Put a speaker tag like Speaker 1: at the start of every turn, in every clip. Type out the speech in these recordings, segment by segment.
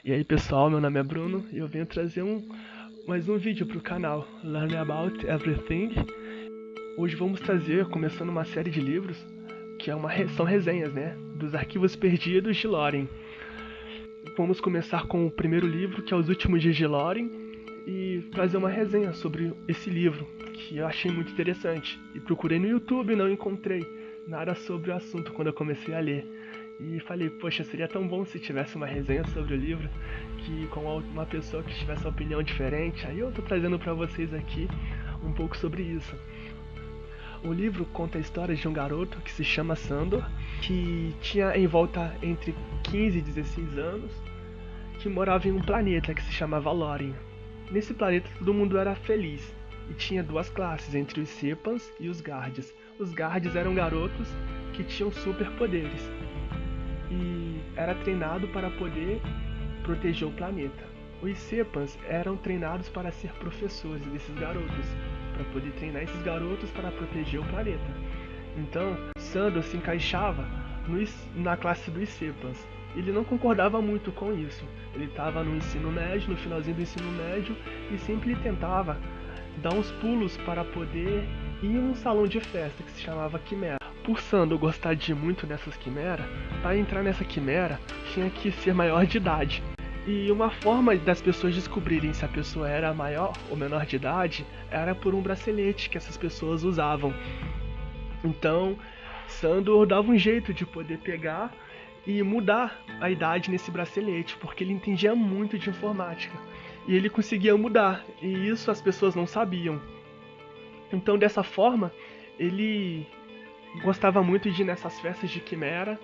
Speaker 1: E aí pessoal, meu nome é Bruno e eu venho trazer mais um vídeo para o canal Learn About Everything. Hoje vamos trazer, começando uma série de livros, que são resenhas, né, dos arquivos perdidos de Loren. Vamos começar com o primeiro livro, que é Os Últimos Dias de Loren, e trazer uma resenha sobre esse livro, que eu achei muito interessante. E procurei no YouTube e não encontrei nada sobre o assunto quando eu comecei a ler. E falei, poxa, seria tão bom se tivesse uma resenha sobre o livro, que com uma pessoa que tivesse uma opinião diferente. Aí eu tô trazendo pra vocês aqui um pouco sobre isso. O livro conta a história de um garoto que se chama Sandor, que tinha em volta entre 15 e 16 anos, que morava em um planeta que se chamava Loren. Nesse planeta todo mundo era feliz, e tinha duas classes, entre os Sepans e os Guards. Os Guards eram garotos que tinham superpoderes, e era treinado para poder proteger o planeta. Os Sepans eram treinados para ser professores desses garotos, para poder treinar esses garotos para proteger o planeta. Então, Sandor se encaixava na classe dos Sepans. Ele não concordava muito com isso. Ele estava no ensino médio, no finalzinho do ensino médio, e sempre tentava dar uns pulos para poder ir em um salão de festa que se chamava Quimera. Por Sandor gostar de muito dessas quimeras, para entrar nessa quimera tinha que ser maior de idade. E uma forma das pessoas descobrirem se a pessoa era maior ou menor de idade era por um bracelete que essas pessoas usavam. Então, Sandor dava um jeito de poder pegar e mudar a idade nesse bracelete, porque ele entendia muito de informática. E ele conseguia mudar, e isso as pessoas não sabiam. Então, dessa forma, ele gostava muito de ir nessas festas de quimera.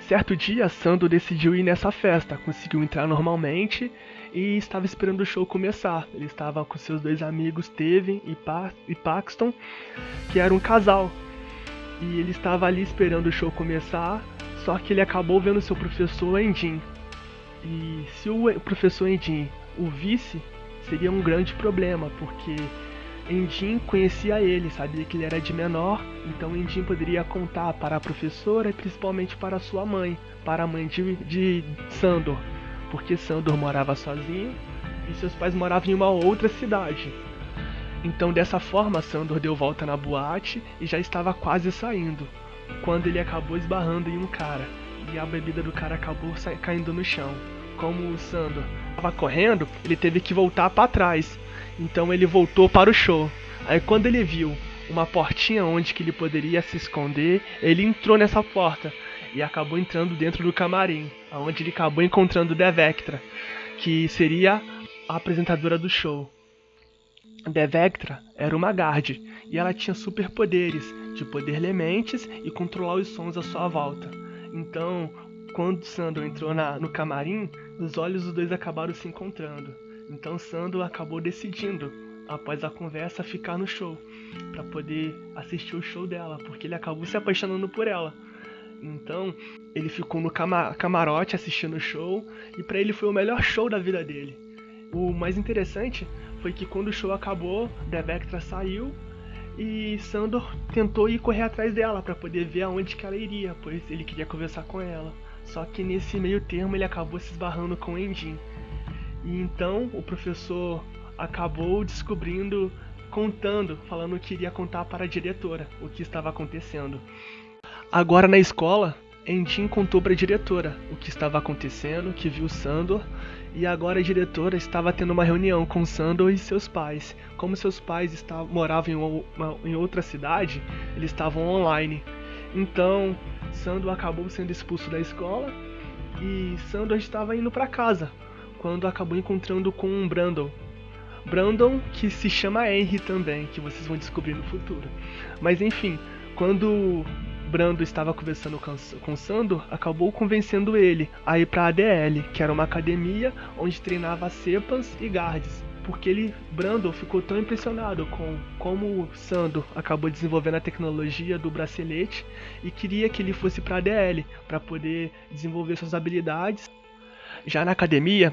Speaker 1: Certo dia, Sandor decidiu ir nessa festa, conseguiu entrar normalmente e estava esperando o show começar. Ele estava com seus dois amigos, Teven e Paxton, que era um casal. E ele estava ali esperando o show começar, só que ele acabou vendo seu professor Endin. E se o professor Endin o visse, seria um grande problema, porque Endin conhecia ele, sabia que ele era de menor, então Endin poderia contar para a professora e principalmente para sua mãe, para a mãe de Sandor, porque Sandor morava sozinho e seus pais moravam em uma outra cidade. Então dessa forma Sandor deu volta na boate e já estava quase saindo, quando ele acabou esbarrando em um cara, e a bebida do cara acabou caindo no chão. Como o Sandor estava correndo, ele teve que voltar para trás. Então ele voltou para o show. Aí quando ele viu uma portinha onde que ele poderia se esconder, ele entrou nessa porta e acabou entrando dentro do camarim, onde ele acabou encontrando Devectra, que seria a apresentadora do show. Devectra era uma guard e ela tinha superpoderes de poder ler mentes e controlar os sons à sua volta. Então, quando Sandor entrou no camarim, os olhos dos dois acabaram se encontrando. Então Sandor acabou decidindo, após a conversa, ficar no show, para poder assistir o show dela, porque ele acabou se apaixonando por ela. Então ele ficou no camarote assistindo o show, e para ele foi o melhor show da vida dele. O mais interessante foi que quando o show acabou, Devectra saiu e Sandor tentou ir correr atrás dela para poder ver aonde que ela iria, pois ele queria conversar com ela. Só que nesse meio termo ele acabou se esbarrando com Endin. E então o professor acabou descobrindo, falando que iria contar para a diretora o que estava acontecendo. Agora na escola, Endin contou para a diretora o que estava acontecendo, que viu Sandor, e agora a diretora estava tendo uma reunião com Sandor e seus pais. Como seus pais moravam em outra cidade, eles estavam online. Então Sandor acabou sendo expulso da escola e Sandor estava indo para casa, quando acabou encontrando com um Brandon, que se chama Henry também, que vocês vão descobrir no futuro. Mas enfim, quando Brandon estava conversando com Sandor, acabou convencendo ele a ir para a ADL, que era uma academia onde treinava Sepans e Guards, porque Brandon ficou tão impressionado com como Sandor acabou desenvolvendo a tecnologia do bracelete e queria que ele fosse para a ADL para poder desenvolver suas habilidades. Já na academia,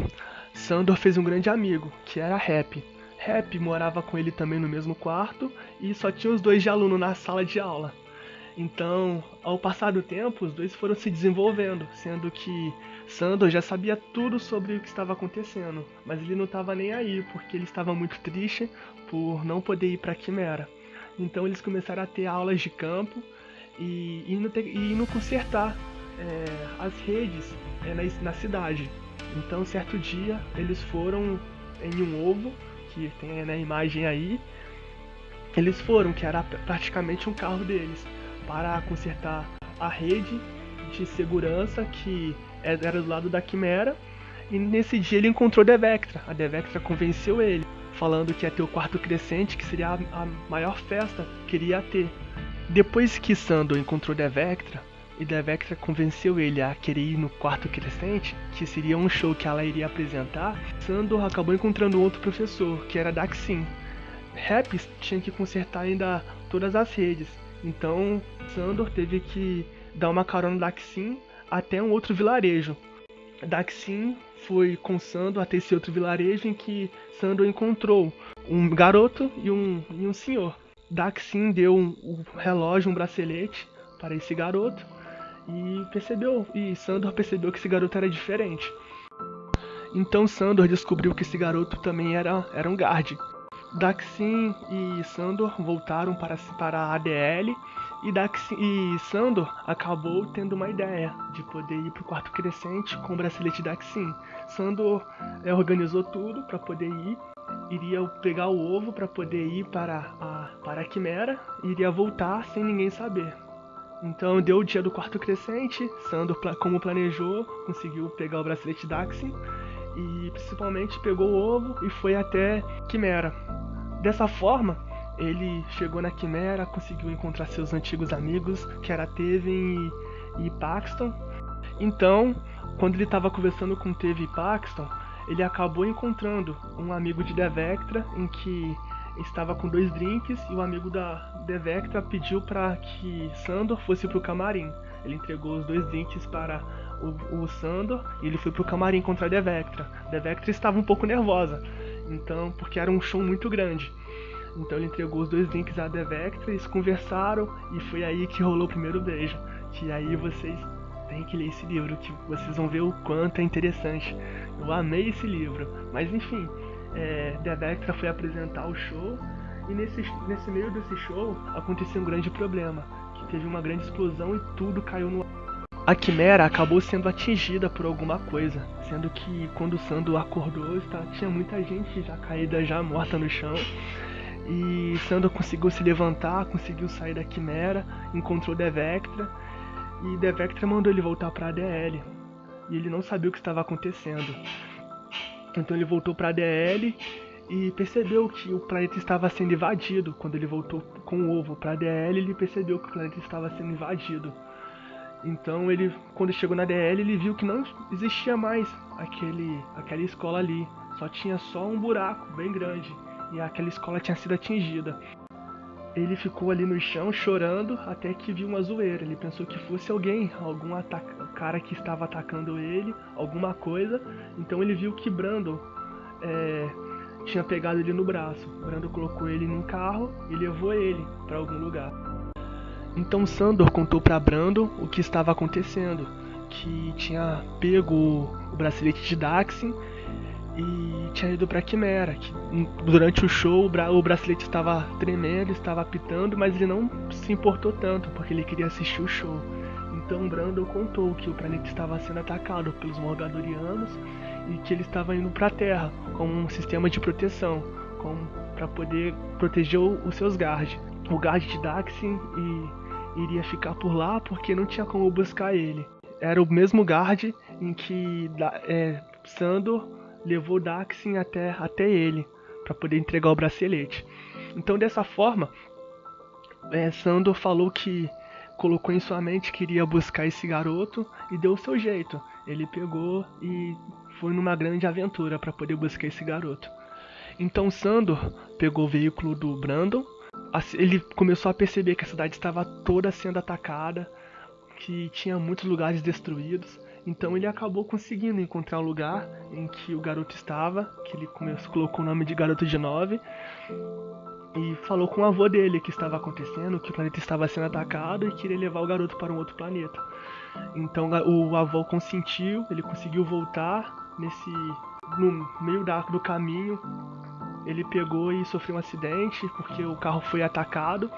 Speaker 1: Sandor fez um grande amigo, que era Happy. Happy morava com ele também no mesmo quarto e só tinha os dois de aluno na sala de aula. Então, ao passar do tempo, os dois foram se desenvolvendo, sendo que Sandor já sabia tudo sobre o que estava acontecendo, mas ele não estava nem aí, porque ele estava muito triste por não poder ir para a Quimera. Então eles começaram a ter aulas de campo e indo consertar as redes na cidade. Então, certo dia, eles foram em um ovo, que tem na imagem aí, eles foram, que era praticamente um carro deles, para consertar a rede de segurança que era do lado da Quimera. E nesse dia ele encontrou Devectra. A Devectra convenceu ele, falando que ia ter o quarto crescente, que seria a maior festa que iria ter. Depois que Sandor encontrou Devectra, e Devectra convenceu ele a querer ir no quarto crescente, que seria um show que ela iria apresentar, Sandor acabou encontrando outro professor, que era Daxin. Raps tinha que consertar ainda todas as redes, então Sandor teve que dar uma carona no Daxin até um outro vilarejo. Daxin foi com Sandor até esse outro vilarejo em que Sandor encontrou um garoto e um senhor. Daxin deu um relógio, um bracelete para esse garoto e Sandor percebeu que esse garoto era diferente. Então Sandor descobriu que esse garoto também era um guard. Daxin e Sandor voltaram para a ADL e Sandor acabou tendo uma ideia de poder ir para o quarto crescente com o bracelete Daxin. Sandor organizou tudo para poder ir, iria pegar o ovo para poder ir para a Quimera e iria voltar sem ninguém saber. Então deu o dia do quarto crescente, Sandor, como planejou, conseguiu pegar o bracelete Daxin e principalmente pegou o ovo e foi até Quimera. Dessa forma, ele chegou na Quimera, conseguiu encontrar seus antigos amigos, que era Teven e Paxton. Então, quando ele estava conversando com Teven e Paxton, ele acabou encontrando um amigo de Devectra, em que estava com 2 drinks, e o amigo da Devectra pediu para que Sandor fosse para o camarim. Ele entregou os 2 drinks para o Sandor e ele foi para o camarim contra a Devectra. Devectra estava um pouco nervosa, então, porque era um show muito grande. Então ele entregou os 2 drinks à Devectra, eles conversaram e foi aí que rolou o primeiro beijo. Que aí vocês têm que ler esse livro, que vocês vão ver o quanto é interessante. Eu amei esse livro, mas enfim, Devectra foi apresentar o show e nesse meio desse show aconteceu um grande problema, que teve uma grande explosão e tudo caiu no ar. A Quimera acabou sendo atingida por alguma coisa, sendo que quando Sandor acordou, tinha muita gente já caída, já morta no chão. E Sandor conseguiu se levantar, conseguiu sair da Quimera, encontrou Devectra, e Devectra mandou ele voltar para a ADL. E ele não sabia o que estava acontecendo. Então ele voltou para a ADL e percebeu que o planeta estava sendo invadido. Quando ele voltou com o ovo para a ADL, ele percebeu que o planeta estava sendo invadido. Então ele, quando chegou na DL, ele viu que não existia mais aquela escola ali. Só tinha só um buraco bem grande e aquela escola tinha sido atingida. Ele ficou ali no chão chorando até que viu uma zoeira. Ele pensou que fosse alguém, algum cara que estava atacando ele, alguma coisa. Então ele viu que Brandon tinha pegado ele no braço. Brandon colocou ele num carro e levou ele para algum lugar. Então Sandor contou para Brandon o que estava acontecendo, que tinha pego o bracelete de Daxin e tinha ido para Quimera, que durante o show o bracelete estava tremendo, estava apitando, mas ele não se importou tanto porque ele queria assistir o show. Então Brandon contou que o planeta estava sendo atacado pelos Morgadorianos e que ele estava indo para a Terra com um sistema de proteção, para poder proteger os seus guards. O guard de Daxin iria ficar por lá porque não tinha como buscar ele. Era o mesmo guard em que Sandor levou Daxin até ele para poder entregar o bracelete. Então dessa forma, Sandor falou que colocou em sua mente que iria buscar esse garoto e deu o seu jeito. Ele pegou e foi numa grande aventura para poder buscar esse garoto. Então Sandor pegou o veículo do Brandon. Ele começou a perceber que a cidade estava toda sendo atacada, que tinha muitos lugares destruídos. Então ele acabou conseguindo encontrar um lugar em que o garoto estava, que ele colocou o nome de Garoto de 9. e falou com o avô dele que estava acontecendo, que o planeta estava sendo atacado e queria levar o garoto para um outro planeta. Então o avô consentiu, ele conseguiu voltar no meio do caminho. Ele pegou e sofreu um acidente porque o carro foi atacado.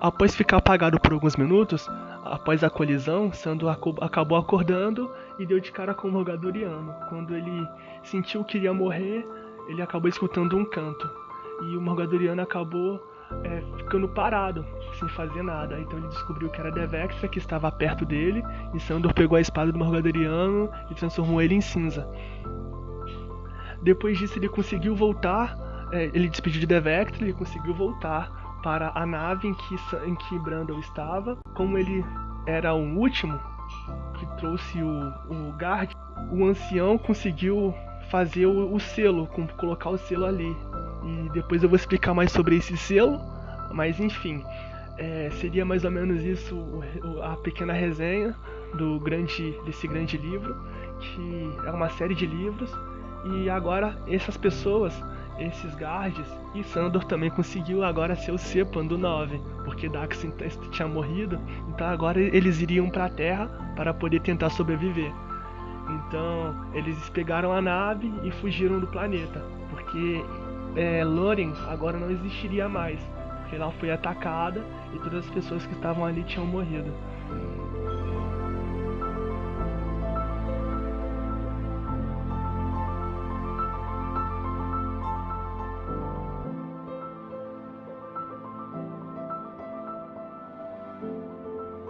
Speaker 1: Após ficar apagado por alguns minutos, após a colisão, Sandor acabou acordando e deu de cara com o Morgaduriano. Quando ele sentiu que iria morrer, ele acabou escutando um canto. E o Morgaduriano acabou ficando parado, sem fazer nada. Então ele descobriu que era Devextra que estava perto dele, e Sandor pegou a espada do Morgaduriano e transformou ele em cinza. Depois disso ele conseguiu voltar, ele despediu de Devextra, ele conseguiu voltar para a nave em que Brandon estava. Como ele era o último que trouxe o Guard, o ancião conseguiu fazer o selo, colocar o selo ali. E depois eu vou explicar mais sobre esse selo, mas enfim, seria mais ou menos isso a pequena resenha desse grande livro, que é uma série de livros. E agora essas pessoas, esses guards, e Sandor também conseguiu agora ser o Sepan do 9, porque Dax tinha morrido, então agora eles iriam para a Terra para poder tentar sobreviver. Então eles pegaram a nave e fugiram do planeta, porque Lórien agora não existiria mais, porque ela foi atacada e todas as pessoas que estavam ali tinham morrido.